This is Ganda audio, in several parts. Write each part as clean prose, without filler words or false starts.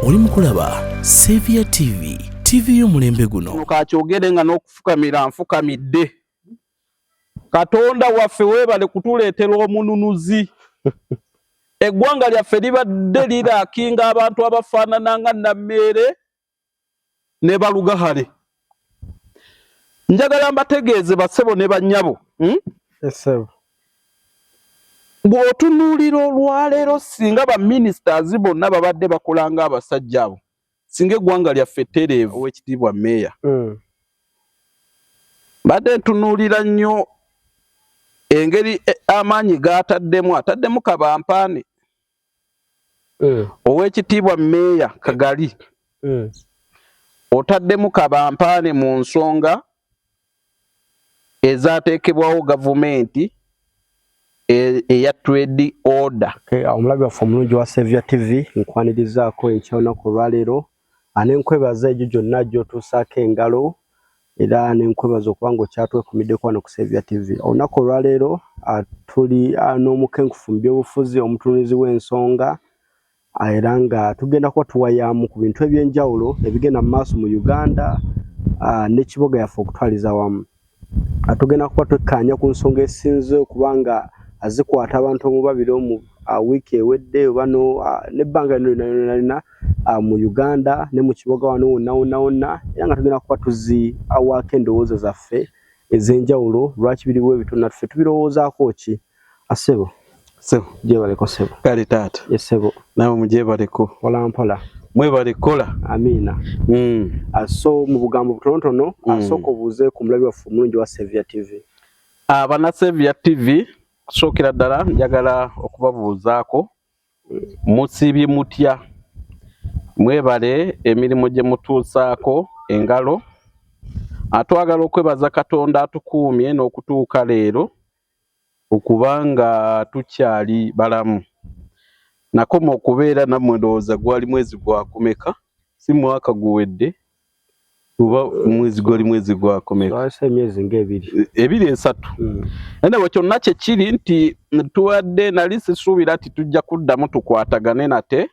oli mukulaba Saviour TV, TV y'omulembe guno. Kakyogere nga n'okufukamira nfukamidde. Katonda waffe weebale kutuleetera omununuzi. Eggwanga lyaffe libadde liraakinga abantu abafaanana nga Nammeere ne Balugahale. Njagala mbategeeze bassebo ne bannyabo. Essebo. Bw'otunuulira olwaleero singa ba-ministers bonna babadde bakolanga abasajja abo. Singa eggwanga lyaffe ttereevu Oweekitiibwa Meeya. Badde ntunuulira nnyo engeri amaanyi ataddemu Kabampaane. Oweekitiibwa Meeya Kagali. Otaddemu Kabampaane mu nsonga ezaateekebwawo gavumenti eya trade order. Omulabi waffe omulungi wa Saviour TV nkwanirizaako ekyolunaku olwaleero n'enkwebaza egyo gyonna gy'otuusaako engalo era n'enkwebaza okuba ng'okyatwekumiddeko wano ku Saviour TV. Olunaku olwaleero tuli n'omukenkufu mu byobufuzi omutunuulizi w'ensonga era nga tugenda kuba tuwayaamu ku bintu eby'enjawulo ebigenda mu maaso mu Uganda n'ekibuga yaffe okutwaliza wamu. Tugenda kuba twekkaanya ku nsonga esinze okubanga azikwata abantu omubabiro mu wiiki ewedde oba n'ebbanga lyonna mu Uganda ne mu kibuga wano wonna era nga tugenda kuba tuziwaako endowooza zaffe ez'enjawulo lwaki biriwo ebitono naffe tubirowoozaako ki. Assebo. Ssebo. Gyebaleko ssebo. Kale taata. Yes ssebo. Nawe mugyebaleko. Mpola mpola. Mwebale kola. Amiina. So mu bugambo butonotono asooka obuuze ku mulabi waffe omulungi wa Saviour TV. Bana Saviour TV kusookera ddala njagala okubabuuzaako musiibye mutya, mwebale emirimu gye mutuusaako engalo. Twagala okwebaza Katonda atukuumye n'okutuuka leero okubanga tukyali balamu. Nakoma okubeera nammwe ndowooza gwali mwezi gwakomeka, si mwaka guwedde oba mwezi gwali mwezi gwakomeka. Emyezi ng'ebiri. Ebiri esatu. Naye kyonna kye kiri nti tuwadde nali sisuubira nti tujja kuddamu tukwatagane nate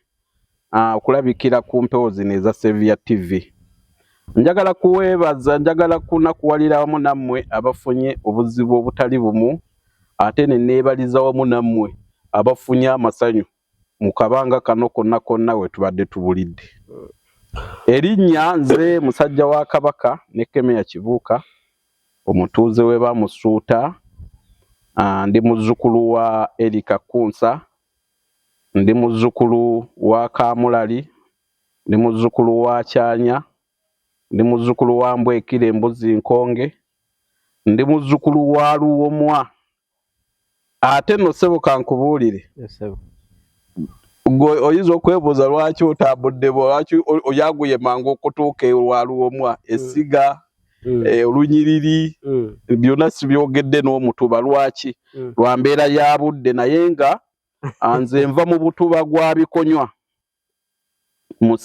okulabikira ku mpewo zino eza Saviour TV. Njagala kuweebaza, njagala kunakuwalira wamu nammwe abafunye obuzibu obutali bumu ate ne neebaliza wamu nammwe abafunye amasanyu mu kabanga kano konna we tubadde tubulidde. Erinnya nze musajja wa Kabaka ne Kemeya Kibuuka omutuuze we bamusuuta. Ndi muzzukulu wa Erika Kunsa, ndi muzzukulu wa Kamulali, ndi muzzukulu wa Kyanya, ndi muzzukulu wa Mbwekire Embuzi Nkonge, ndi muzzukulu wa Luwomwa. Ate nno ssebo kankubuulire. Yes ssebo. Oyinza okwebuuza lwaki otambuddebo, lwaki oyaguye mangu okutuuka ewa Luwomwa, Essiga, Olunyiriri, byonna sibyogedde n'Omutuba lwaki? Lwa mbeera ya budde, naye nga nze nva mu Butuba gwa Bikonywa mu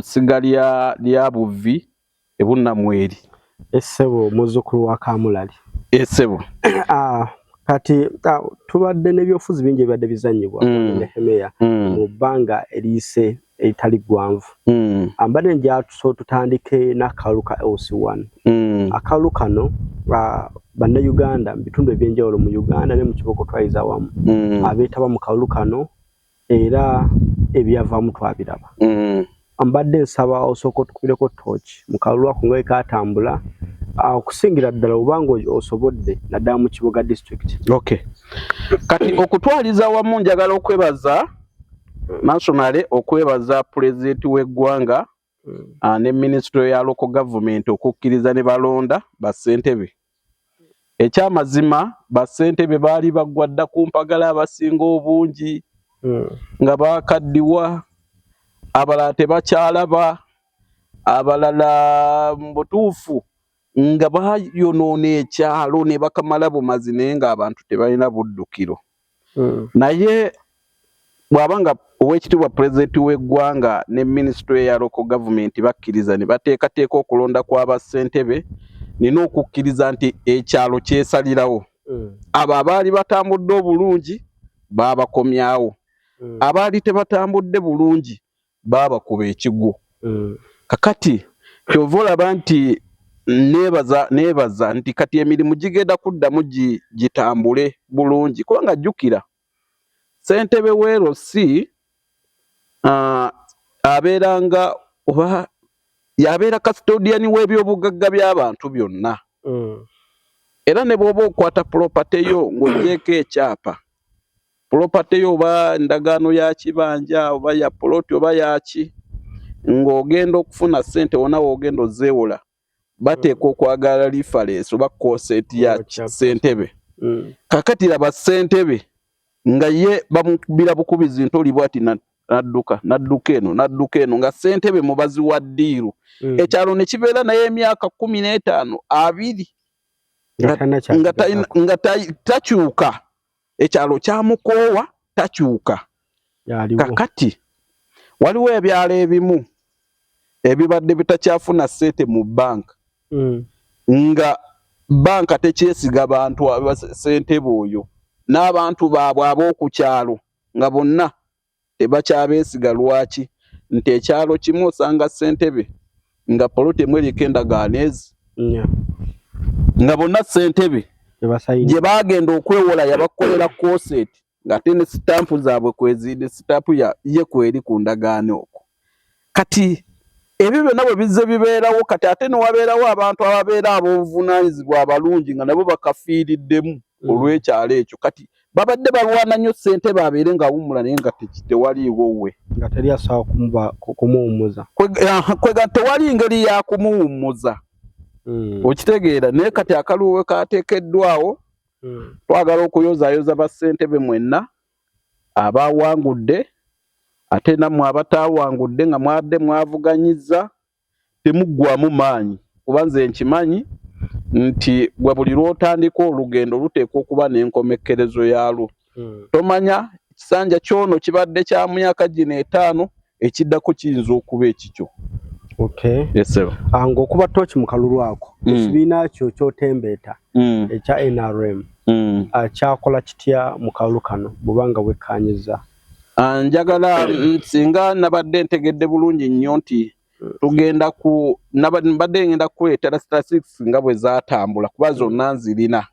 ssiga lya Buvvi e Bunnamweri. Essebo muzzukulu wa Kamulali. Essebo. Kati tubadde n'ebyobufuzi bingi ebibadde bizannyibwa Nehemiya mu bbanga eriise eritali ggwanvu. Mbadde nja tutandike n'akalulu ka LC1. Akalulu kano bannayuganda mu bitundu eby'enjawulo mu Uganda ne mu kibuga twaliza wamu abeetaba mu kalulu kano era ebyavaamu twabiraba. Mbadde nsaba osooka otukubireko tooki mu kalulu ako nga katambula okusingira ddala obanga osobodde naddala mu Kibuga district. Okay. Kati okutwaliza wamu njagala okwebaza nationally, okwebaza pulezidenti w'eggwanga ne Ministry ya Local Government okukkiriza ne balonda bassentebe. Ekyamazima bassentebe baali baggwa dda ku mpagala abasinga obungi nga baakaddiwa, abalala tebakyalaba, abalala mu butuufu nga bayonoona ekyalo ne bakamala bumazi naye ng'abantu tebalina buddukiro. Naye bw'aba nga Oweekitiibwa Pulezidenti w'eggwanga ne Ministry ya Local Government bakkiriza ne bateekateeka okulonda kw'abassentebe, nina okukkiriza nti ekyalo kyesalirawo. Abo abaali batambudde obulungi baabakomyawo, abaali tebatambudde bulungi baba kuba ekigwo. Kakati kyova olaba nti nebaza nti kati emirimu gigenda kuddamu gitambule bulungi kubanga jjukira ssentebe w'erosi abeeranga oba yabeera custodian w'ebyobugagga by'abantu byonna. Era ne bw'oba okwata property yo ng'ogyeko ekyapa property yo oba ndagaano ya kibanja oba ya ploti oba yaki ng'ogenda okufuna ssente wonna w'ogenda ozeewola bateeka okwagala reference oba consent ya ssentebe. Kakati laba ssentebe nga ye bamukubira bukubizi ntoli bwati nadduka eno nga ssentebe mubazi wa ddiiru. Ekyalo ne kibeera naye emyaka 15 20 nga takyuka. Ekyalo kyamukoowa takyuka. Kakati waliwo ebyalo ebimu ebibadde bitakyafuna ssente mu banka nga banka tekyesiga bantu ssentebe oyo n'abantu baabwe ab'oku kyalo nga bonna tebakyabeesiga. Lwaki? Nti ekyalo kimu osanga ssentebe nga poloti emu eriko endagaano ezi nga bonna ssentebe gye baagenda okwewola yabakolera koseti ng'ate ne sitampu zaabwe kwezindi sitampu ye kweri ku ndagaano okwo. Kati ebyo byonna bwe bizze bibeerawo kati ate ne wabeerawo abantu ababeera ab'obuvunaanyizibwa abalungi nga nabo bakafiiriddemu olw'ekyalo ekyo. Kati babadde balwana nnyo ssentebe abeere ng'awummula naye nga tewaliiwo we nga teri asobola kumuwummuza kwega tewali ngeri ya kumuwummuza. Okitegeera naye kati akaliwo we kaateekeddwawo twagala okuyozaayoza bassentebe mwenna abawangudde ate nammwe abataawangudde nga mwadde mwavuganyizza temuggwamu maanyi kuba nze nkimanyi nti gwe buli lw'otandika olugendo luteekwa okuba n'enkomekkerezo yaalwo. Tomanya ekisanja kyono kibadde kya myaka gino 5 ekiddako kiyinza okuba ekikyo. Ng'okuba tooki mu kalulu ako ekibiina kyo ky'otembeeta ekya NRM kyakola kitya mu kalulu kano bw'obanga wekkaanyiza? Njagala singa nabadde ntegedde bulungi nnyo nti mbadde ngenda kuleetera statistics nga bwe zaatambula kuba zonna nzirina.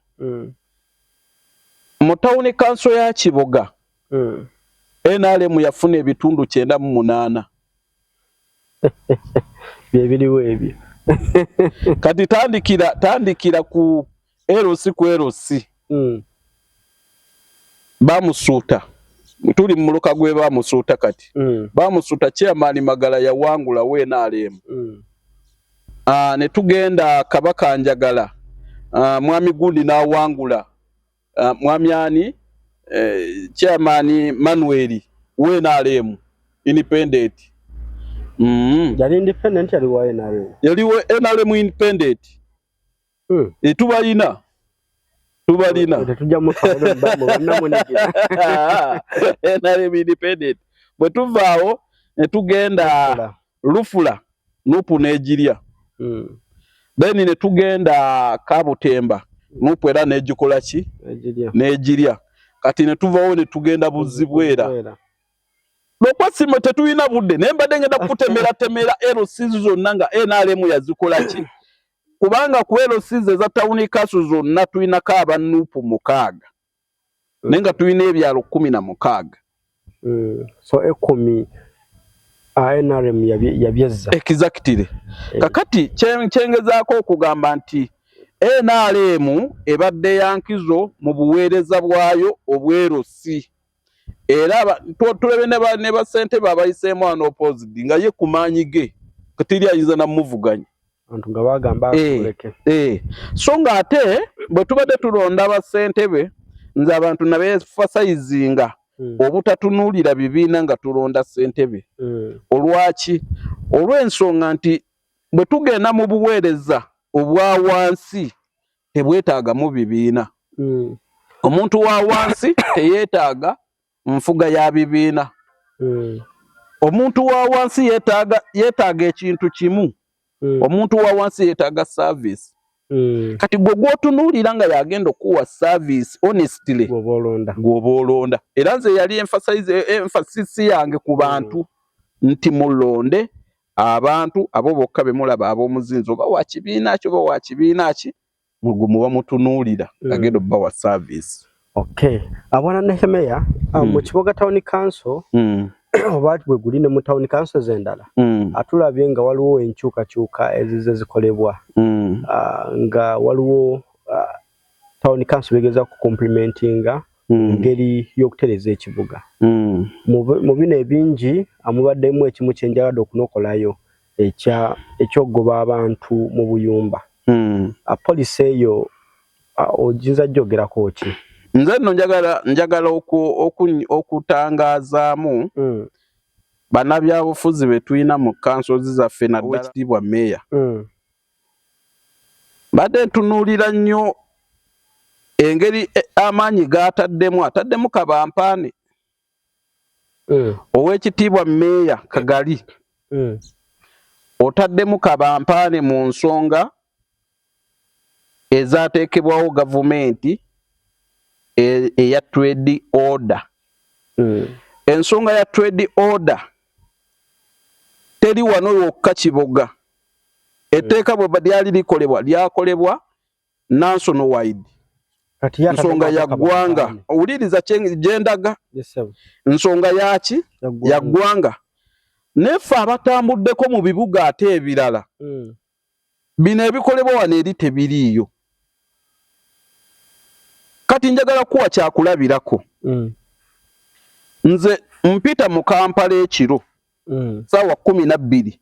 Mu tawuni kanso ya Kiboga NRM yafuna ebitundu 98. Byebiriwo ebyo. Kati tandikira ku LC ku LC. Bamusuuta tuli mu muluka gwe bamusuuta kati. Bamusuuta chairman Magala yawangula we NRM. Ne tugenda Kabaka Njagala mwami Gundi n'awangula mwami ani chairman Manuel we NRM independent. Yali independent yali wa NRM. Yali wa NRM independent. Tubalina. Tujja mu kawo bonna munigira. NRM independent. Bwe tuvaawo ne tugenda Lufula Nupu n'egirya. Then ne tugenda Kabutemba Nupu era n'egikola ki? N'egirya. Kati ne tuvaawo ne tugenda Buzibwera. Lokwasima tetuyina budde naye mbadde ngenda kutemera LC zonna nga NRM yazikola ki? Kubanga ku LC za tawuni kasu zonna tuyinako abanupu 6 naye nga tuyina ebyalo 16. So 10 NRM yabyezza. Exactly. Kakati kyengezaako okugamba nti NRM ebadde yankizo mu buweereza bwayo obwerosi. Era tulebe ne bassentebe abayiseemu wano opposite nga ye kumaanyi ge katiri ayinza namuvuganya abantu nga bagamba akuleke. So nga ate bwe tubadde tulonda bassentebe nze abantu nabeefasaizinga obutatunuulira bibiina nga tulonda ssentebe. Olwaki? Olw'ensonga nti bwe tugenda mu buweereza obwa wansi tebwetaagamu bibiina. Omuntu wa wansi teyeetaaga nfuga ya bibiina. Omuntu wa wansi yeetaaga ekintu kimu. Omuntu wa wansi yeetaaga service. Kati gwe gw'otunuulira nga yagenda okuwa service honestly gwoba olonda. Era nze yali emphasis yange ku bantu nti mulonde abantu abo bokka be mulaba ab'omuzinzo oba wa kibiina ki oba wa kibiina ki muba mutunuulira agenda obbawa service. Okay. Abwana Nehemiah, mu Kiboga Town Council oba bwe guli ne mu Town Council zendala atulabye nga waliwo enkyukakyuka ezize zikolebwa nga waliwo Town Council begeza ku complimentinga ngeri y'okutereza ekibuga. Mu bino ebingi amubaddemu ekimu kyenjagala okunokolayo ekyogoba abantu mu buyumba. Poliisi eyo ojinza jjogerako ki? Nze nno njagala okutangazaamu bannabyabufuzi be tulina mu councils zaffe naddala Oweekitiibwa Meeya. Badde ntunuulira nnyo engeri amaanyi ataddemu kabampaane. Oweekitiibwa Meeya Kagali otaddemu kabampaane mu nsonga ezaateekebwawo gavumenti eya trade order. Ensonga ya trade order teri wano yokka Kiboga. Etteeka bwe lyali likolebwa lyakolebwa national wide. Nsonga ya ggwanga. Owuliriza gyendaga. Nsonga yaki? Ya ggwanga. Neffe abatambuddeko mu bibuga ate ebirala. Bino ebikolebwa wano eri tebiriiyo. Kati njagala kuwa kyakulabirako. Nze mpita mu Kampala ekiro. Saawa 12.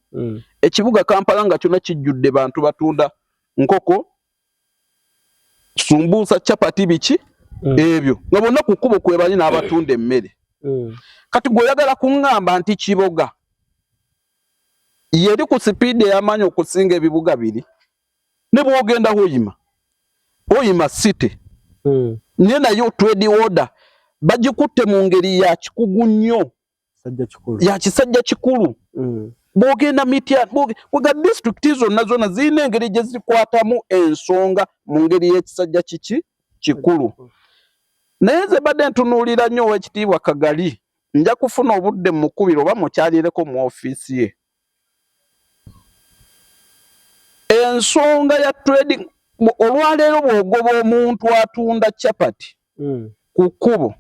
Ekibuga Kampala nga kyonna kijjudde bantu batunda nkoko, sumbuusa, chapati biki ebyo. Nga bonna ku kkubo kwe bali n'abatunda emmere. Kati gw'oyagala kuŋŋamba nti Kiboga yeri ku sipiidi ey'amaanyi okusinga ebibuga biri. Ne bw'ogenda oyima city. Niye nayo trade order bagikutte mu ngeri ya kikugu nnyo. Ya kisajja kikulu. Bw'ogenda mitya bw'oga district zonna zirina engeri gye zikwatamu ensonga mu ngeri y'ekisajja kikulu. Naye nze badde ntunuulira nnyo Oweekitiibwa Kagali nja kufuna obudde mu kkubiro oba mukyalireko mu ofiisi ye. Ensonga ya trading olwaleero bw'ogoba omuntu atunda chapati ku kkubo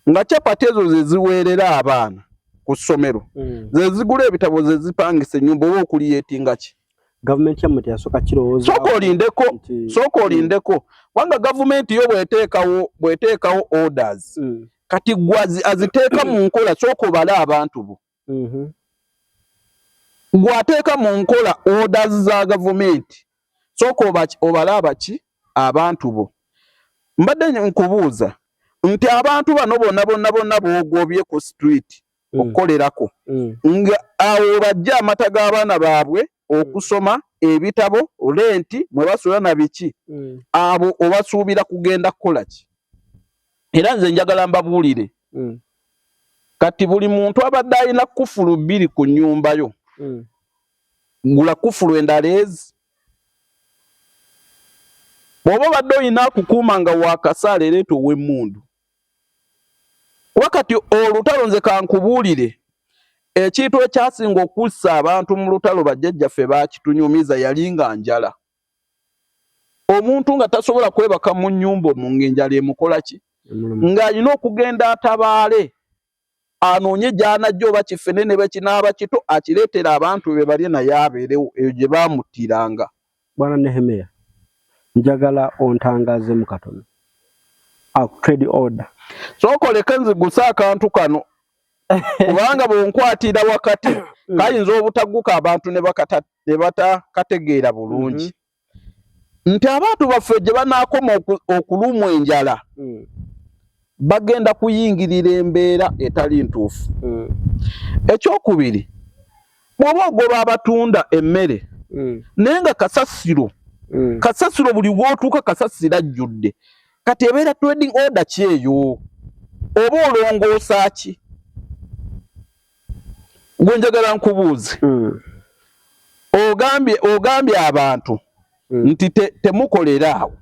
nga chapati ezo ze ziweerera abaana ku ssomero ze zigula ebitabo ze zipangisa ennyumba oba okuliyetinga ki. Gavumenti yammwe teyasooka kirowooza. Sooka olindeko wanga gavumenti yo bw'eteekawo orders kati aziteeka mu nkola sooka obale abantu bo. Gwateeka mu nkola orders za gavumenti sooka obale abaki abantu bo. Mbadde nkubuuza nti abantu bano bonna b'ogobye ku street okukolerako nga awo bajja amata g'abaana baabwe okusoma ebitabo lenti mwe basula na biki abo obasuubira kugenda kukola ki? Era nze njagala mbabuulire kati buli muntu abadde alina kufulu 2 ku nnyumba yo gula kufulu endala ezi. Bw'oba obadde olina akukuuma nga wakasaala leeta ow'emmundu. Wakati olutalo nze kankubuulire ekintu ekyasinga okussa abantu mu lutalo bajjajjaffe bakitunyumiza yali nga njala. Omuntu nga tasobola kwebaka mu nnyumba omwo ng'enjala emukola ki? Ng'alina okugenda atabaale anoonye gy'anajja oba kifene ne bakinaaba kito akireetera abantu be balye naye abeerewo eyo gye baamuttiranga. Bwana Nehemiah, njagala ontangaze mu katono. Trade order. Sookoleka nzigusa akantu kano kubanga bw'onkwatira wakati kayinza obutagguka abantu ne batakategeera bulungi nti abantu baffe gye banaakoma okulumwa enjala bagenda kuyingirira embeera etali ntuufu. Ekyokubiri, bw'oba ogoba abatunda emmere naye nga kasasiro buli w'otuuka kasasiro ajjudde, kati ebeera trading order ki eyo? Oba olongoosa ki? Gwe njagala nkubuuze. Ogambye abantu nti temukolera awo.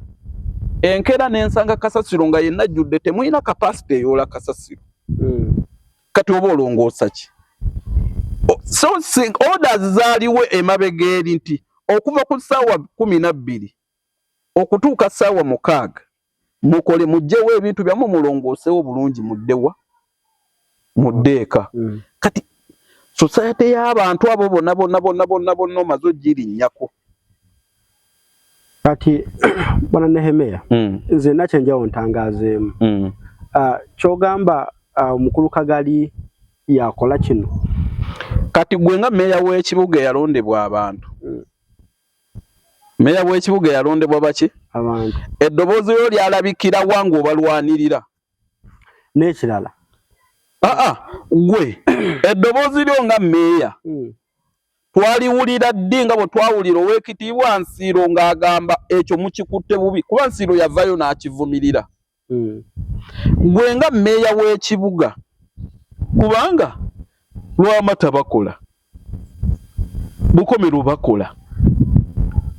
Enkeera n'ensanga kasasiro nga yenna ajjudde temulina kapasite eyoola kasasiro. Kati oba olongoosa ki? So orders zaaliwo emabegeri nti okuva ku ssaawa 12 okutuuka ssaawa 6 mukole mujjewo ebintu byammwe mulongoosewo bulungi muddewa muddeeka. Kati society y'abantu abo bonna omaze ogirinnyako. Kati bwana Nehemia nze nakyenjawo ntangaazeemu kyogamba omukulu Kagali yakola kino. Kati gwe nga meeya w'ekibuga eyalondebwa abantu meeya w'ekibuga eyalondebwa baki abantu eddoboozi lyo lyalabikira wangu obalwanirira n'ekirala gwe eddoboozi lyo nga meeya twaliwulira ddi nga bwe twawulira Oweekitiibwa Nsiiro ng'agamba ekyo mukikutte bubi kuba Nsiiro yavayo n'akivumirira. Gwe nga meeya w'ekibuga kubanga Lwamata bakola Bukomero bakola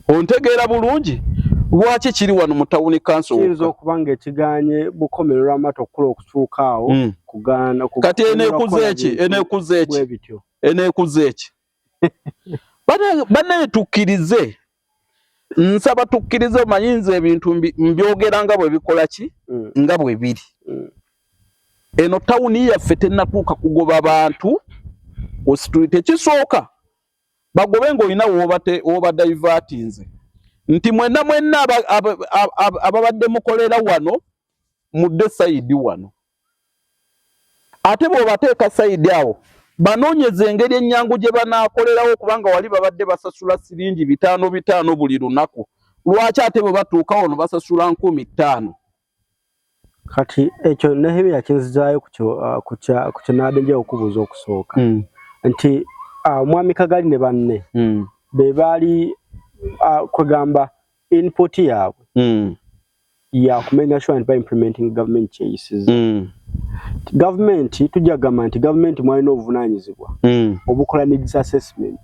ontegeera bulungi lwaki kiri wano mu tawuni kanso kiyinza okuba nga ekiganye Bukomero Lwamata okukola okutuukaawo kugaana kati eneekuza eki banaye tukkirize nsaba tukkirize omanyi ebintu mbyogera nga bwe bikola ki nga bwe biri. Eno tawuni yaffe tennatuuka kugoba abantu osituli tekisooka bagobe ng'olina w'oba divertinze nti mwenna ababadde mukolera wano mudde sayidi wano ate bw'obateeka sayidi awo banoonyeze engeri ennyangu gye banaakolerawo kubanga wali babadde basasula siringi 5 buli lunaku lwaki ate bwe batuuka wano basasula 5,000. Kati ekyo Nehemia kinzizaayo ku kyenaadde okubuuza okusooka nti omwami Kagali ne banne be baali kwegamba input yaabwe ya kumenya sure by implementing government choices. Government tujja gamba nti government mwalina obuvunaanyizibwa obukola needs assessment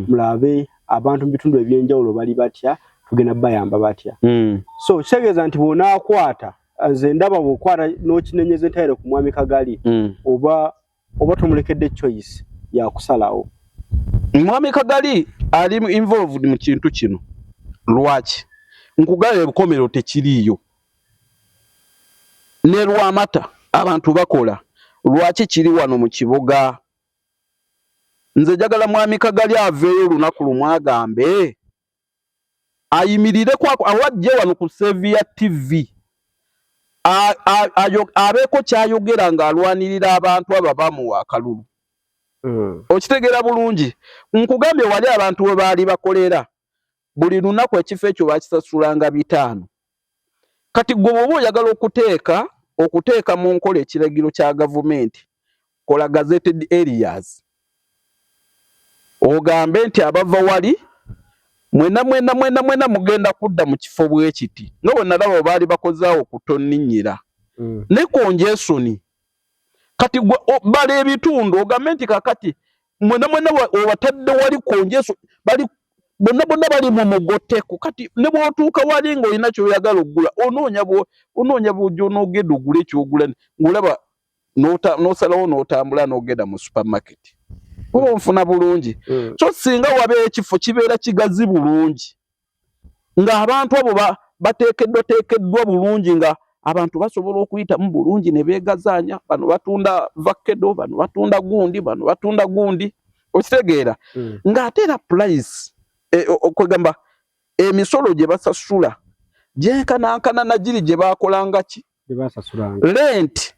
mulabe abantu mu bitundu ebyenjawulo bali batya tugenda bayamba batya. So kitegeeza nti bw'onaakwata nze ndaba bw'okwata n'okinenyeza entaire ku mwami Kagali oba tumulekedde choice ya kusalawo. Mwami Kagali ali involved mu kintu kino lwaki nkugale Bukomero tekiriiyo ne Lwamata abantu bakola lwaki kiri wano mu kibuga. Nze jagala mwami Kagali aveeyo lunaku lumwagambe ayimirire awajje wano ku Sevia TV abeeko kyayogera ng'alwanirira abantu abo bamuwa akalulu. Okitegeera bulungi nkugambye wali abantu we baali bakolera buli lunaku ekifo ekyo bakisasulanga 5. Kati gwe bw'oba oyagala okuteeka mu nkola ekiragiro kya gavumenti kola gazetted areas ogambe nti abava wali mwena mugenda kudda mu kifo bw'ekiti nga bwe nalaba baali bakozaawo kutonninnyira ne congestion. Kati bali ebitundu ogambe nti kakati mwena obatadde wali congestion bonna bali mu mugoteko. Kati ne bw'otuuka wali ng'olina ky'oyagala oggula onoonya bw'ojja onoogenda ogula ekyogula ng'olaba n'osalawo n'otambula n'ogenda mu supermarket oba onfuna bulungi. So singa wabeera ekifo kibeera kigazi bulungi ng'abantu abo bateekeddwa bulungi nga abantu basobola okuyitamu bulungi ne beegazaanya bano batunda vakedo bano batunda gundi okitegeera ng'ate era price okwegamba emisolo gye basasula gyenkanankana na giri gye baakolanga ki rent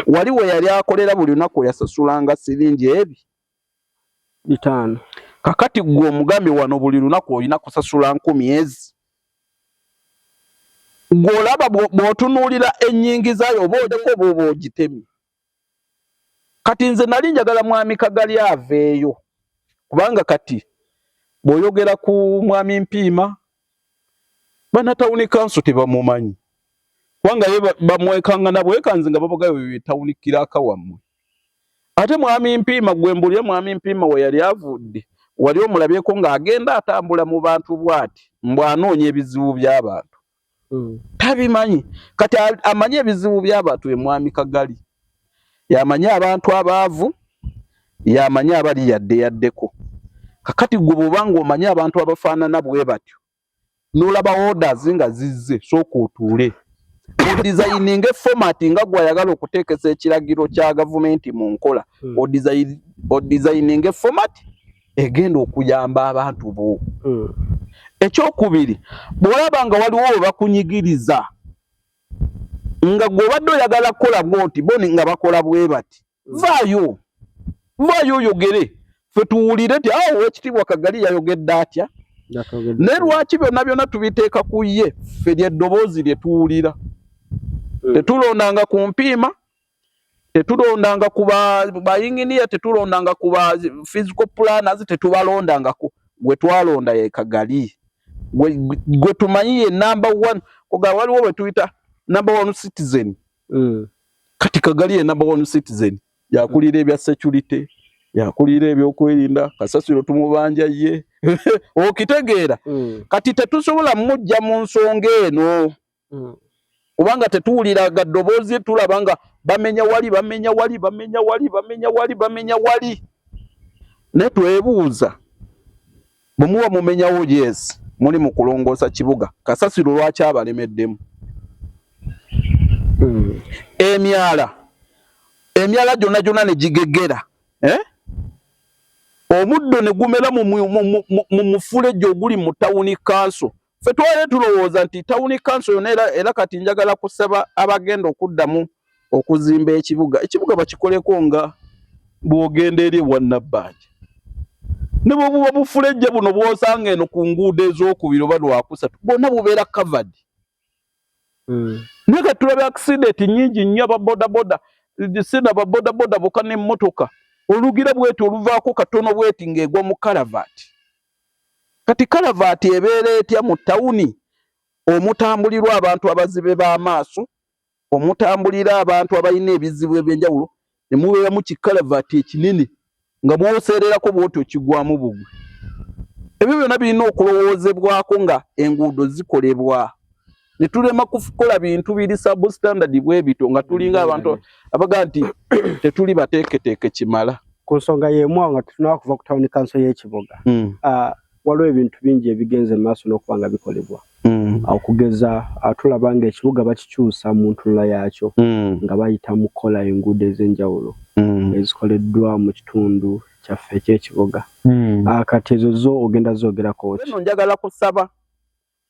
wali we yali akolera buli lunaku yasasulanga siringi 5. Kakati gwe omugambi wano buli lunaku olina kusasula 10,000. Gw'olaba bw'otunuulira ennyingi zaayo oba odeko bw'oba ogitemye. Kati nze nali njagala mwami Kagali aveeyo kubanga kati bw'oyogera ku mwami Mpiima banatawuni kanso tebamumanyi kubanga ye bamwekangana bwekanze nga babagayo betawunikira akawammwe. Ate mwami Mpiima gwe mbulye mwami Mpiima we yali avudde wali omulabyeko ng'agenda atambula mu bantu bw'ati mbw'anoonya ebizibu by'abantu tabimanyi. Kati amanyi ebizibu by'abantu ye mwami Kagali yamanyi abantu abaavu yamanya abali yaddeko kakati gwe bw'obanga omanyi abantu abafaanana bwe batyo n'olaba orders nga zizze sooka otuule odesigning format nga gw'ayagala okuteekesa ekiragiro kya gavumenti mu nkola odesigning format egenda okuyamba abantu bo. Ekyokubiri, bw'olaba nga waliwo we bakunyigiriza nga gw'obadde oyagala kukola bw'oti bo nga bakola bwe bati, vaayo oyogere ffe tuwulire nti awo Oweekitiibwa Kagali yayogedde atya naye lwaki byonna tubiteeka ku ye ffe ly'eddoboozi lye tuwulira. Tetulondanga ku mpiima, tetulondanga ku bayinginiya, tetulondanga ku ba physical planners, tetubalondangako. Gwe twalonda ye Kagali, gwe tumanyi ye number one. Koga waliwo bwe tuyita number one citizen. Kati Kagali ye number one citizen, yakulira ebya security, yakulira ebyokwerinda, kasasiro tumubanja ye okitegeera. Kati tetusobola mujja mu nsonga eno kubanga tetuwulira gaddoboozi, tulaba nga bamenya wali. Ne twebuuza bwe muba mumenyawo yes muli mu kulongoosa kibuga, kasasiro lwaki abalemeddemu? Emyala gyonna ne gigegera, omuddo ne gumera mu mufulejjo oguli mu tawuni kanso. Ffe twali tulowooza nti tawuni kanso yonna era kati njagala kusaba abagenda okuddamu okuzimba ekibuga bakikoleko nga bw'ogenda eri ewannabbanja. Ne bwe buba bufulejje buno bw'osanga eno ku nguudo ez'okubiri oba lwakusatu bwonna bubeera covered. Naye kati tulaba accident nnyingi nnyo, ababodaboda sina babodaboda bokka n'emmotoka olugira bweti oluvaako katono bweti ng'egwa mu kalavaati. Kati kalavaati ebeera etya mu tawuni omutambulirwa abantu abazibe b'amaaso, omutambulira abantu abalina ebizibu eby'enjawulo, ne mubeera mu kikalavaati ekinene nga bw'oseererako bw'oti okigwamu bugwe. Ebyo byonna birina okulowoozebwako nga enguudo zikolebwa. Ne tulema kukola bintu biri substandard bwe bito nga tulinga abantu abaga nti tetuli bateeketeeke kimala. Ku nsonga y'emu nga tutunaba kuva ku tawuni kanso y'ekibuga, waliwo ebintu bingi ebigenze mu maaso n'okuba nga bikolebwa. Okugeza tulaba nga ekibuga bakikyusa mu ntunula yaakyo nga bayita mu kukola enguudo ez'enjawulo ezikoleddwa mu kitundu kyaffe eky'ekibuga. Kati ezo zo ogenda zoogerako ki? Nno njagala kusaba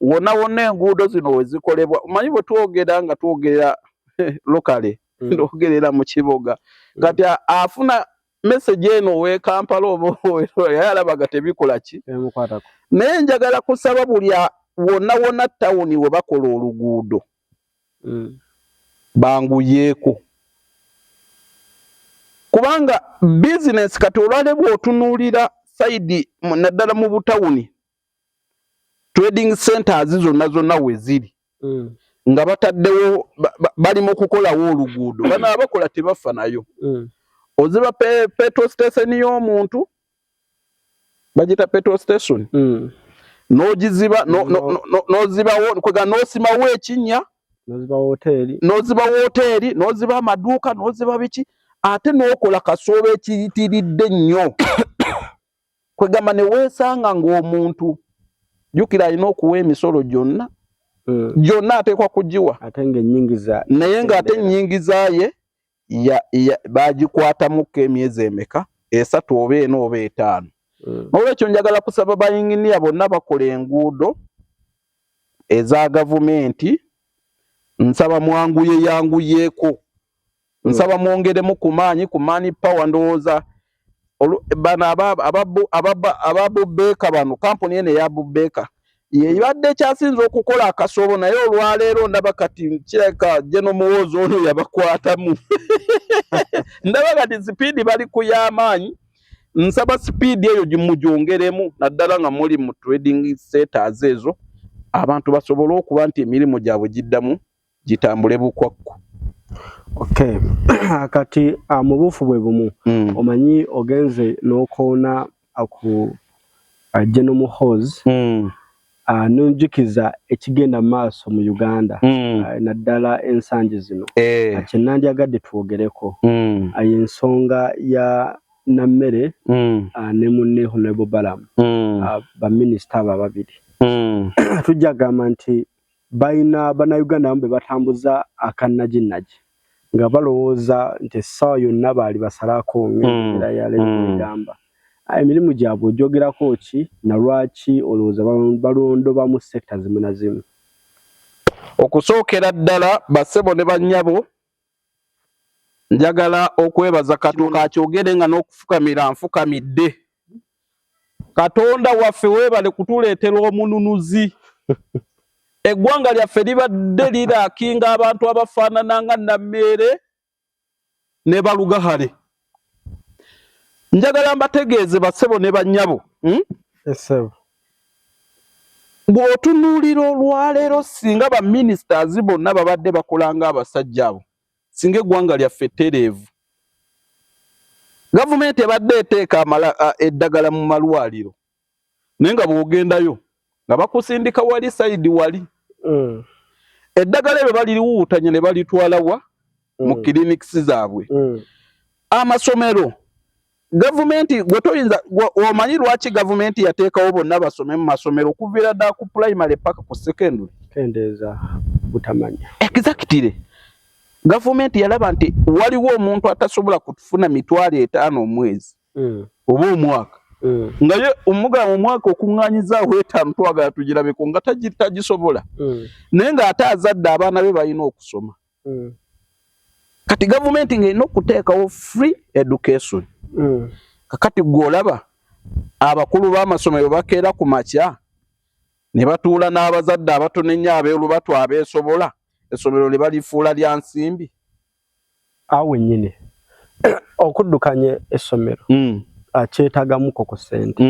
wonna enguudo zino we zikolebwa, omanyi bwe twogera nga twogerera lokale twogerera mu kibuga, kati afuna message eno we Kampala oba yalabaga tebikola ki. Naye njagala kusaba buli wonna tawuni we bakola oluguudo banguyeeko, kubanga business kati olwale bw'otunuulira side naddala mu butawuni trading centers zonna we ziri nga bataddewo bali mu kukolawo oluguudo. Bano abakola tebafa nayo. Oziba petrol station y'omuntu bagita petrol station n'ogiziba n'ozibawo kwega n'osimawo ekinnya n'oziba woteeri n'oziba amaduuka n'oziba biki ate n'okola kasooba ekiyitiridde nnyo kwegamba ne weesanga ng'omuntu jjukira alina okuwa emisolo gyonna ateekwa kugiwa naye ng'ate ennyingiza ye bagikwatamuko emyezi emeka, 3 oba 4 oba 5. N'olwekyo njagala kusaba bayinginiya bonna bakola enguudo eza gavumenti, nsaba yanguyeeko, nsaba mwongeremu ku maanyi power. Ndowooza bano ababubeeka bano kampuni eno eya bubeeka yebadde ekyasinze okukola akasoobo, naye olwaleero ndaba kati kireka General Muhoozi ono yabakwatamu. Ndaba kati sipiidi bali ku y'amaanyi. Nsaba sipiidi eyo gimugyongeremu naddala nga muli mu trading centers ezo abantu basobole okuba nti emirimu gyabwe giddamu gitambule bukwakku. Okay. Kati mu buufu bwe bumu omanyi ogenze n'okoona ku General Muhoozi nonjukiza ekigenda maaso mu Uganda naddala ensangi zino kye nandyagadde twogereko ensonga ya Nammere ne munne Honorable Balamu ba minister babiri tujja gamba nti bayina bannayuganda bambe batambuza akannaginagi nga balowooza nti essaawa yonna baali basalaako ng'era yaleegamba emirimu gyabwe ogyogerako ki na lwaki olowooza balondoba mu sekita zimu na zimu? Okusookera ddala bassebo ne bannyabo njagala okwebaza Katonda akyogere nga n'okufukamira nfukamidde. Katonda waffe weebale kutuleetera omununuzi. Eggwanga lyaffe libadde liraakinga abantu abafaanana nga Nammeere ne Balugahale. Njagala mbategeeze bassebo ne bannyabo. Bw'otunuulira olwaleero singa ba ministers bonna babadde bakolanga abasajja abo, singa eggwanga lyaffe ttereevu. Gavumenti ebadde eteeka eddagala mu malwaliro, naye nga bw'ogendayo nga bakusindika wali sayidi wali. Eddagala ebyo baliriwuutanya ne balitwalawa mu clinics zaabwe. Amasomero gavumenti gwe toyinza omanyi lwaki gavumenti yateekawo bonna basome mu masomero okuviira ddala ku primary paka ku secondary? Kendeeza butamanya. Exactly. Gavumenti yalaba nti waliwo omuntu atasobola kutufuna $50 omwezi oba omwaka. Nga ye omugabo omwaka okuŋŋaanyizaawo $5 twagala tugirabeko nga tagisobola. Naye ng'ate azadde abaana be balina okusoma. Kati gavumenti ng'erina okuteekawo free education. Kakati gw'olaba abakulu b'amasomero bakeera ku makya ne batuula n'abazadde abatono ennyo abeerubatu abeesobola, essomero lye balifuula lya nsimbi. Awo nnyini okuddukanya essomero kyetaagamuko ku ssente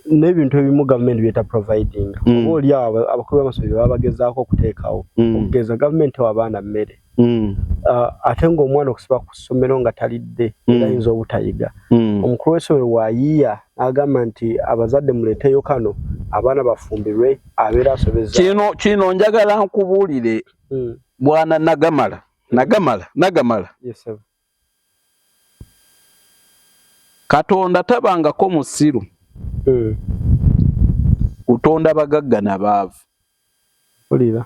n'ebintu ebimu gavumenti byeta providing. Oba oli awo abakulu b'amasomero baba bagezaako okuteekawo okugeza gavumenti wa abaana mmere. Ate ng'omwana okusiba ku ssomero nga talidde era ayinza obutayiga. Omukulu w'essomero waayiiya n'agamba nti abazadde muleeteyo kano abaana bafumbirwe abeera asobeza. Kino njagala nkubuulire bwana Nagamala. Yes, sir. Katonda tabangako musiru. Kutonda bagagga n'abaavu. Olira.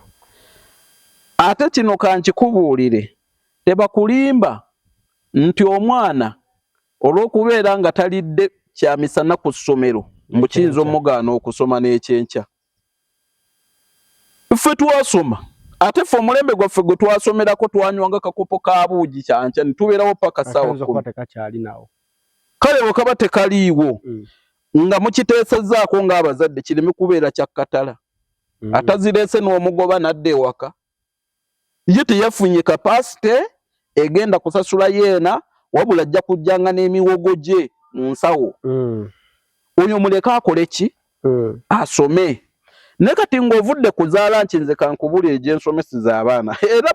Ate kino kankikubuulire tebakulimba nti omwana olw'okubeera nga talidde kyamisana ku ssomero mbu kiyinza omugaana okusoma n'ekyenkya. Ffe twasoma ate ffe omulembe gwaffe gwe twasomerako twanywanga kakopo ka buugi kyankya ne tubeerawo paka ssaawa 10. Kale bwe kaba tekaliiwo nga mukiteesezzaako ng'abazadde kireme kubeera kyakkatala. Atazireese n'omugoba n'adda ewaka. Ye teyafunye kapasite egenda kusasula yeena wabula ajja kujjanga n'emiwogo gye mu nsawo. Oyo muleka akole ki? Asome. Ne kati ng'ovudde kuzaala nti nze kankubulire gye nsomeseza abaana. Era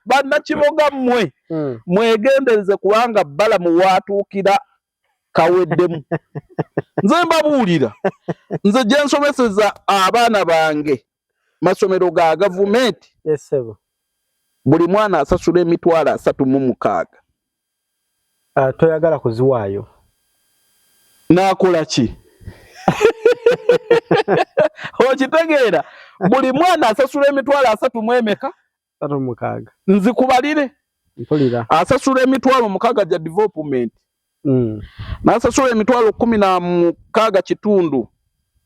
bannakiboga mmwe mwegendereze kubanga Balamu waatuukira kaweddemu. Nze mbabuulira nze gye nsomeseza abaana bange masomero ga gavumenti. Yes, sir. Buli mwana asasula $36. Toyagala kuziwaayo. Naakola ki? Okitegeera buli mwana asasula $30 36. Nzikubalire. Mpulira. Asasula $60 gya development. N'asasula $16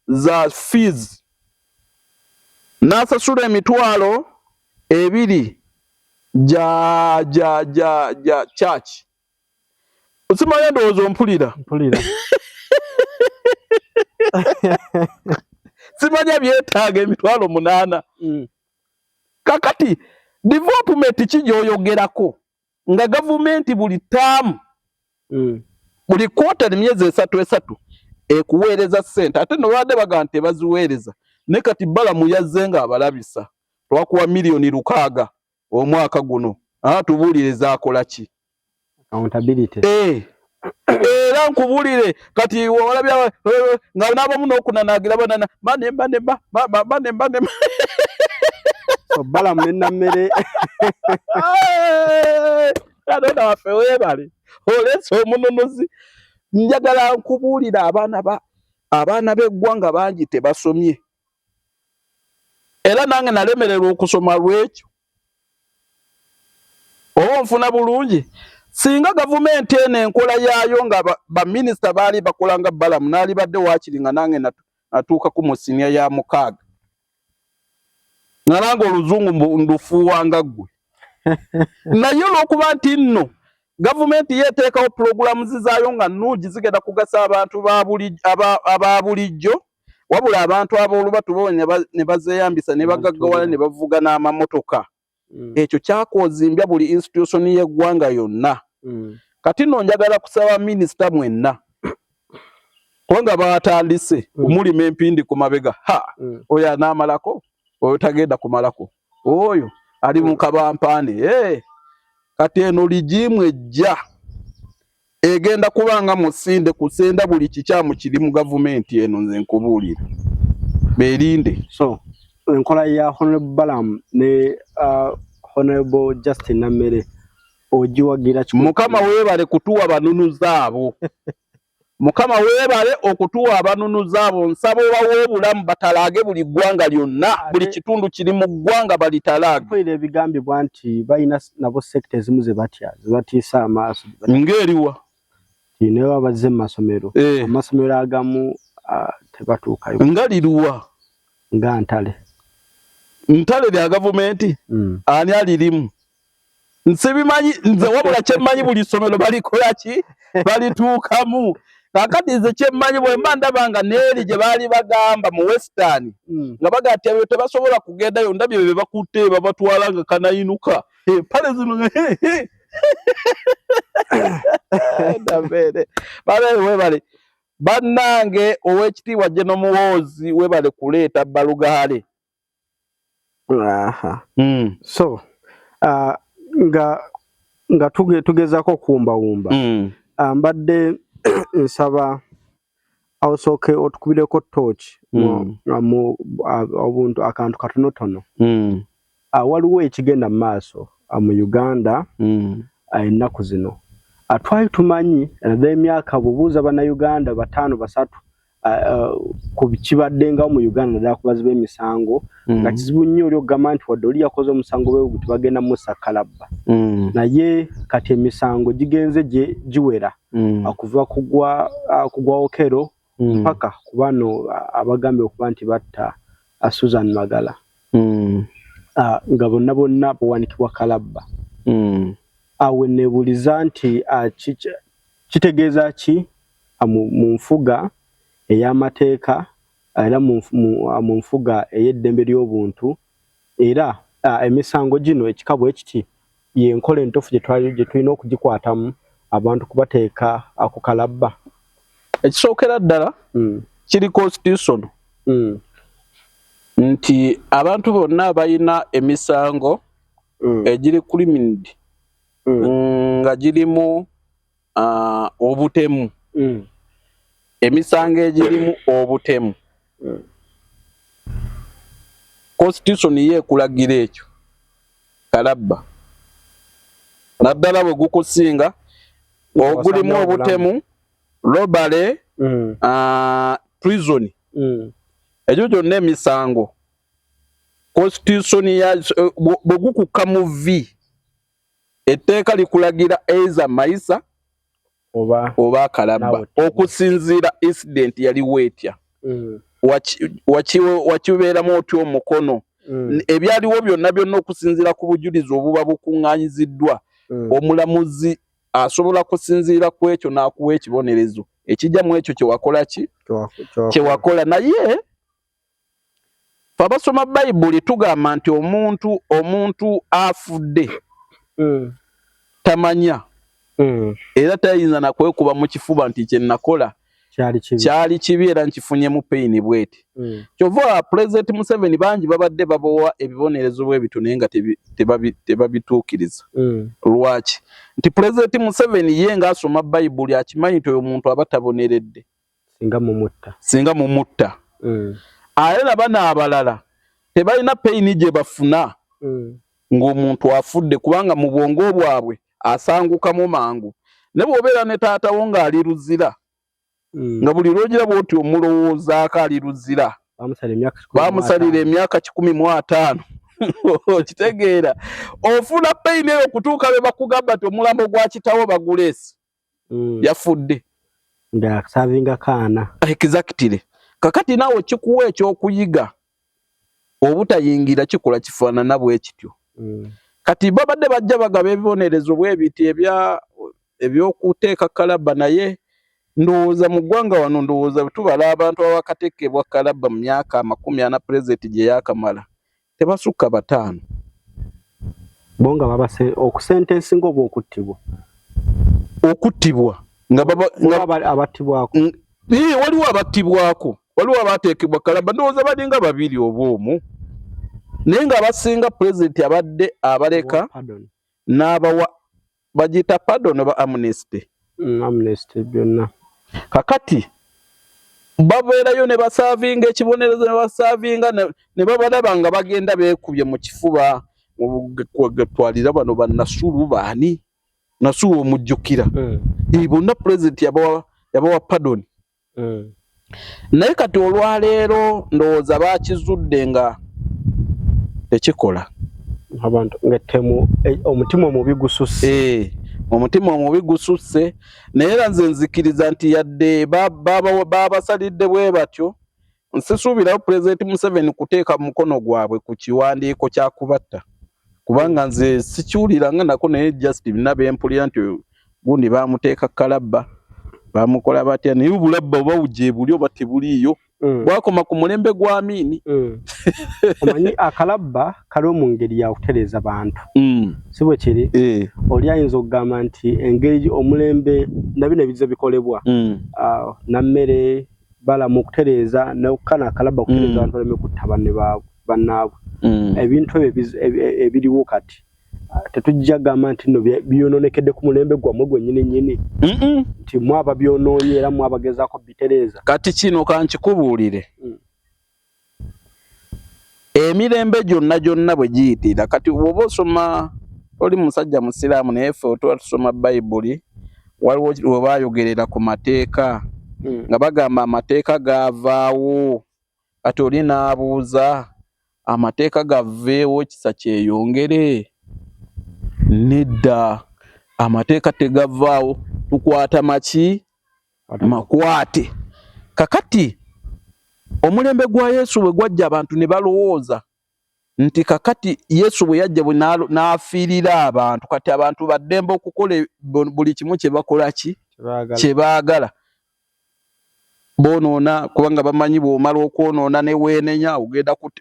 za fees. N'asasula $2 ja church. Usimanya ndowooza mpulira. Simanya byetaaga $8. Kakati development kijooyogerako nga gavumenti buli taamu buli kwota emyezi 3 ekuweereza ssente ate nolwadde baga nti baziweereza ne kati Balamu yazze nga abalabisa twakuwa $600,000 omwaka guno. Tubuulire zaakola ki? Accountability. Era nkubulire kati walabya nga n'abamu n'okunanaagira banana banemba. So Balamu ne Nammere. Katonda waffe weebale oleese omununuzi. Njagala nkubuulira abaana b'eggwanga bangi tebasomye. Era nange nalemererwa okusoma lwekyo. Oba nfuna bulungi. Singa gavumenti eno enkola yaayo nga baminisita baali bakola nga Balamu naali badde waakiri nga nange natuuka ku mu siniya ya 6. Nga nange oluzungu ndufuuwanga ggwe. Naye olw'okuba nti nno gavumenti yeeteekawo pulogulamu zizaayo nga nnungi zigenda kugasa abantu aba bulijjo, wabula abantu ab'olubatu bo ne bazeeyambisa ne bagaggawala ne bavuga n'amamotoka. Ekyo kyakoozimbya buli institution y'eggwanga yonna. Kati nno njagala kusaba minisita mwenna kubanga baatandise omulima empindi ku mabega. Oyo anaamalako, oyo tagenda kumalako, oyo ali mu kabampande. Kati eno ligimu ejja egenda kubanga musinde kusenda buli kikyamu kiri mu gavumenti eno, nze nkubuulira berinde. So enkola ya Honorable Balamu ne Honorable Justin Namere ojiwagira kiko. Mukama weebale kutuwa banunuzi abo. Mukama weebale okutuwa abanunuzi abo. Nsaba obawo obulamu batalaage buli ggwanga lyonna, buli kitundu kiri mu ggwanga balitalaage. Kwera ebigambibwa nti balina nabo sekta ezimu ze batiisa amaaso. Ng'eriwa ne babazze mu masomero. Amasomero agamu tebatuukayo. Ngaliruwa nga Ntale. Ntale lya gavumenti ani alirimu? Nsibimanyi nze, wabula kyemmanyi buli ssomero balikola ki? Balituukamu. Kakati nze kyemmanyi bwe mba ndaba nga n'eri gye baali bagamba mu Western nga baga ati abyo tebasobola kugendayo, ndabye bye bakutte babatwala nga kanayinuka pale zino webale bannange ow'ekitiibwa General Muhoozi webale kuleeta Balugaale. So nga tugezako kumbawumba. Mbadde nsaba awusooke otukubireko torch mu obuntu akantu katonotono. Waliwo ekigenda mu maaso mu Uganda ennaku zino. Twali tumanyi emyaka bubuuza bannayuganda 5 3 ku kibaddengawo mu Uganda naddala ku baziba emisango nga kizibu nnyo oli okugamba nti wadde oli yakoze omusango bwe bagenda mussa kalabba. Naye kati emisango gigenze giwera okuva kugwa Okero mpaka ku bano abagambye okuba nti batta Susan Magala nga bonna bawanikibwa kalabba. Awe nebuliza nti kitegeeza ki mu nfuga ey'amateeka era mu nfuga ey'eddembe ly'obuntu era emisango gino ekikabo ekiti yenkola entofu gye tulina okugikwatamu abantu kubateeka ku kalabba. Ekisookera ddala kiri constitution nti abantu bonna balina emisango egiri crimined nga girimu obutemu. Emisango egirimu obutemu constitution yeekulagira ekyo kalabba. Naddala bwe gukusinga ogulimu obutemu, robale, prison, egyo gyonna emisango constitution bwe gukukka mu V etteeka likulagira eiza mayisa oba kalabba okusinziira incident yaliwo etya, wakibeeramu otya omukono, ebyaliwo byonna okusinziira ku bujulizi obuba bukuŋŋaanyiziddwa. Omulamuzi asobola kusinziira ku ekyo n'akuwa ekibonerezo ekijja mu ekyo kyewakola ki kyewakola. Naye fe abasoma Bayibuli tugamba nti omuntu afudde tamanya era tayinza nakwekuba mu kifuba nti kye nakola kyali kibi era nkifunyemu peyini bweti. Kyova President Museveni bangi babadde babowa ebibonerezo bwebito naye nga tebabituukiriza. Lwaki? Nti President Museveni ye nga asoma Bayibuli akimanyi nti oyo omuntu aba taboneredde singa mumutta. Ate nabana abalala tebalina peyini gye bafuna ng'omuntu afudde kubanga mu bwongo bwabwe asanguka mu mangu ne bw'obeera ne taatawo ng'ali luzira nga buli lw'ogira bw'oti omulowoozaako ali luzira baamusalira emyaka 15 okitegeera ofuna payini eyo okutuuka be bakugamba nti omulambo gwa kitawo baguleesi yafudde ng'asavinga kaana exactly kakati naawe kikuwa ekyokuyiga obutayingira kikola kifaanana bwe kityo kati babadde bajja bagaba ebibonerezo bwebiti ebyokuteeka kalabba naye ndowooza mu ggwanga wano ndowooza tubala abantu abakateekebwa kalabba mu myaka 40 pulezidenti gye yaakamala tebasukka 5 bo nga babase okusentensinga oba okuttibwa nga abattibwako waliwo abattibwako waliwo abaateekebwa kalabba ndowooza balinga 2 oba omu naye nga abasinga pulezidenti abadde abaleka n'abawa bagiyita pardon oba amnesty byonna kakati babeerayo ne basaavinga ekibonerezo ne basaavinga ne babalaba nga bagenda beekubye mu kifuba twalira bano bannasulu baani nasulu omujjukira bonna pulezidenti yabawa pardon naye kati olwaleero ndowooza baakizudde nga tekikola abantu ngattemu omutima omubi gususse omutima omubi gususse naye era nze nzikiriza nti yadde babasalidde bwe batyo nsisuubirawo pulezidenti Museveni kuteeka mukono gwabwe ku kiwandiiko kya kubatta kubanga nze sikiwuliranga nako naye just nabempulira nti gundi baamuteeka kalabba baamukola batya naye obulabba oba bujje buli oba tebuliiyo bwakoma ku mulembe gwa Amini omanyi akalabba kaliwo mu ngeri ya kutereeza bantu si bwe kiri oli ayinza okugamba nti engeri omulembe nabino ebizibu bikolebwa nammere balamu okutereeza nokukana akalabba kutereeza abantu baleme kutta bannaabwe ebintu ebiriwo kati tetujja gamba nti no byononekedde ku mulembe gwammwe gwennyini nti mwaba byonoonye era mwabagezaako bitereeza kati kino kankikubuulire emirembe gyonna bwe giyitira kati bw'oba osoma oli musajja musiraamu naye ffe otuba tusoma bayibuli waliwo we baayogerera ku mateeka nga bagamba amateeka gaavaawo kati oli n'abuuza amateeka gaveewo ekisa kyeyongere nedda amateeka tegavaawo tukwata maki makwate kakati omulembe gwa Yesu bwe gwajja abantu ne balowooza nti kakati Yesu bwe yajja bwe n'afiirira abantu kati abantu baddembe okukola buli kimu kye bakola kye baagala boonoona kubanga bamanyi bw'omala okwonoona ne weenenya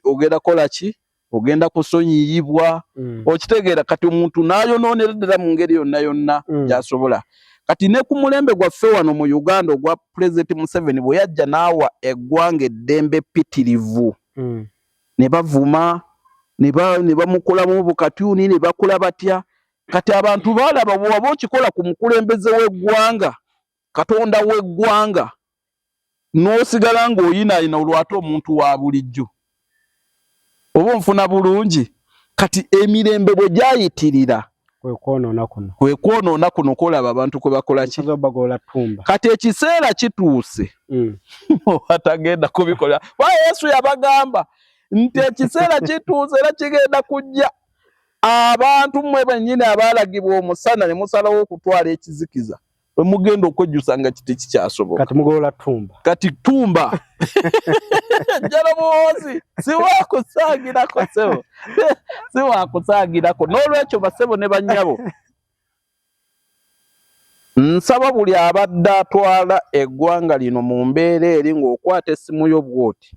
ogenda kola ki ogenda kusonyiyibwa okitegeera kati omuntu n'ayonoonera ddala mu ngeri yonna gy'asobola kati ne ku mulembe gwaffe wano mu Uganda ogwa pulezidenti Museveni bwe yajja n'awa eggwanga eddembe ppitirivu ne bavuma ne bamukolamu obukatuni ne bakola batya kati abantu baalaba bw'oba okikola ku mukulembeze w'eggwanga katonda w'eggwanga n'osigala ng'oyinaayina olwate omuntu wa bulijjo oba nfuna bulungi kati emirembe bwe gyayitirira kwekwonoona kuno kolaba abantu kwe bakola ki kati ekiseera kituuse atagenda kubikola Yesu yabagamba nti ekiseera kituuse era kigenda kujja abantu mmwe bennyini abaalagibwa omusana ne musalawo okutwala ekizikiza bwe mugenda okwejjusa nga kiti kikyasoboka kati tumba Jaramuwozi siwakusangirako sebo siwakusangirako n'olwekyo basebo ne bannyabo nsaba buli abadde atwala eggwanga lino mu mbeera eri ng'okwata essimu yo bw'oti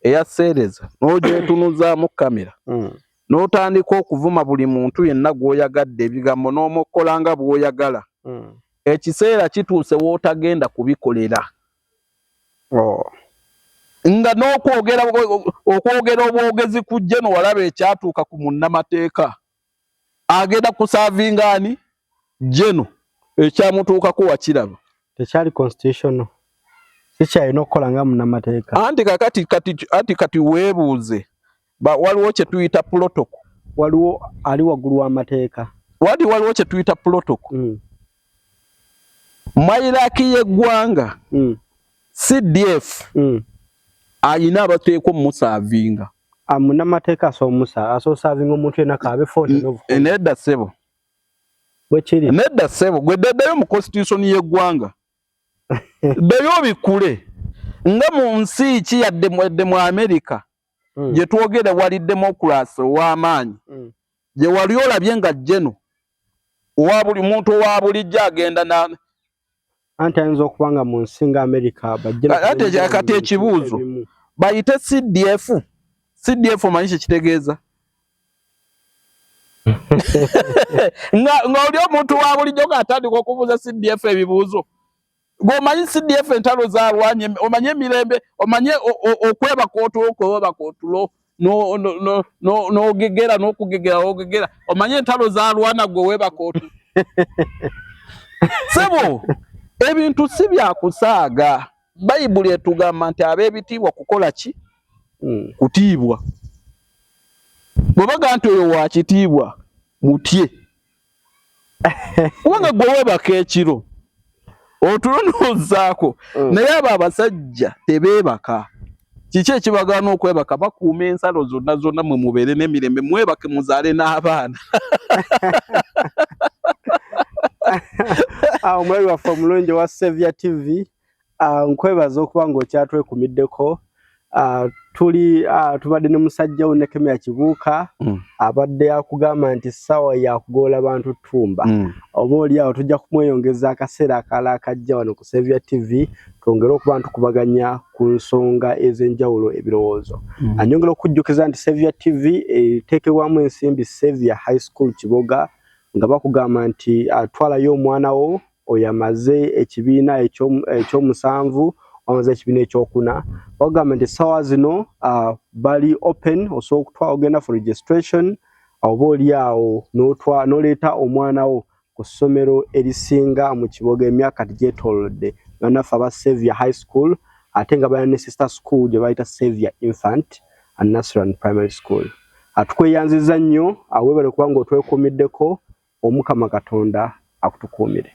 eyaseereza n'ogyetunuzaamu kamera n'otandika okuvuma buli muntu yenna gw'oyagadde ebigambo n'omukola nga bw'oyagala ekiseera kituuse w'otagenda kubikolera nga n'okwogera obwogezi ku jeno walaba ekyatuuka ku munnamateeka agenda kusaavinga ani jeno ekyamutuukako wakiraba tekyali constitutional sikyalina okukola nga munnamateeka anti kati weebuuze waliwo kye tuyita protocol waliwo ali waggulu w'amateeka wadi waliwo kye tuyita protocol mailaki y'eggwanga CDF ayina abateekwa musavinga amuna mateeka aso savinga omuntu ena kabe 40 nedda sebo bwekiri nedda sebo gwe deddayo mu constitution y'eggwanga ddayo bikule nga mu nsi ki yadde mu America gye twogera wali democracy ow'amaanyi gye wali olabye nga jeno owa buli muntu owa bulijjo agenda na anti ayinza okubanga mu nsi nga America ate kati ekibuuzo bayite CDF omanyi kitegeeza nga oli omuntu wa bulijjo ng'atandika okubuuza CDF ebibuuzo gwomanyi CDF entalo zalwanye omanye emirembe omanye okwebaka otulo n'ogegera n'okugegera omanye entalo zalwana gwe webaka otulo sebo ebintu si byakusaaga bayibuli etugamba nti ab'ebitiibwa kukola ki kutiibwa bwe baga nti oyo wa kitiibwa mutye kubanga gwe webaka ekiro otulo n'ozzaako naye abo abasajja tebeebaka kiki ekibagaana okwebaka bakuuma ensalo zonna mwe mubeere n'emirembe mwebake muzaale n'abaana omwezi waffe omulungi wa Saviour TV nkwebaza okuba ng'okyatwekumiddeko tubadde ne musajja wo Nekemya Kibuuka abadde akugamba nti ssaawa yakugoola abantu ttumba oba oli awo tujja kumweyongeza akaseera akalala akajja wano ku Saviour TV twongere okuba ntukubaganya ku nsonga ez'enjawulo ebirowoozo anyongera okujjukiza nti Saviour TV eteekebwamu ensimbi Saviour High School Kiboga nga bakugamba nti atwalayo omwana wo oyo amaze ekibiina ekyomusanvu amaze ekibiina ekyokuna bagamba nti essaawa zino bali open osobola okutwala ogenda for registration oba oli awo n'oleeta omwana wo ku ssomero erisinga mu Kiboga emyaka gyetoolodde bannaffe aba Saviour High School ate nga balina ne sister school gye bayita Saviour Infant and Nursery Primary School. Tukweyanziza nnyo weebale kuba ng'otwekuumiddeko Omukama Katonda akutukuumire.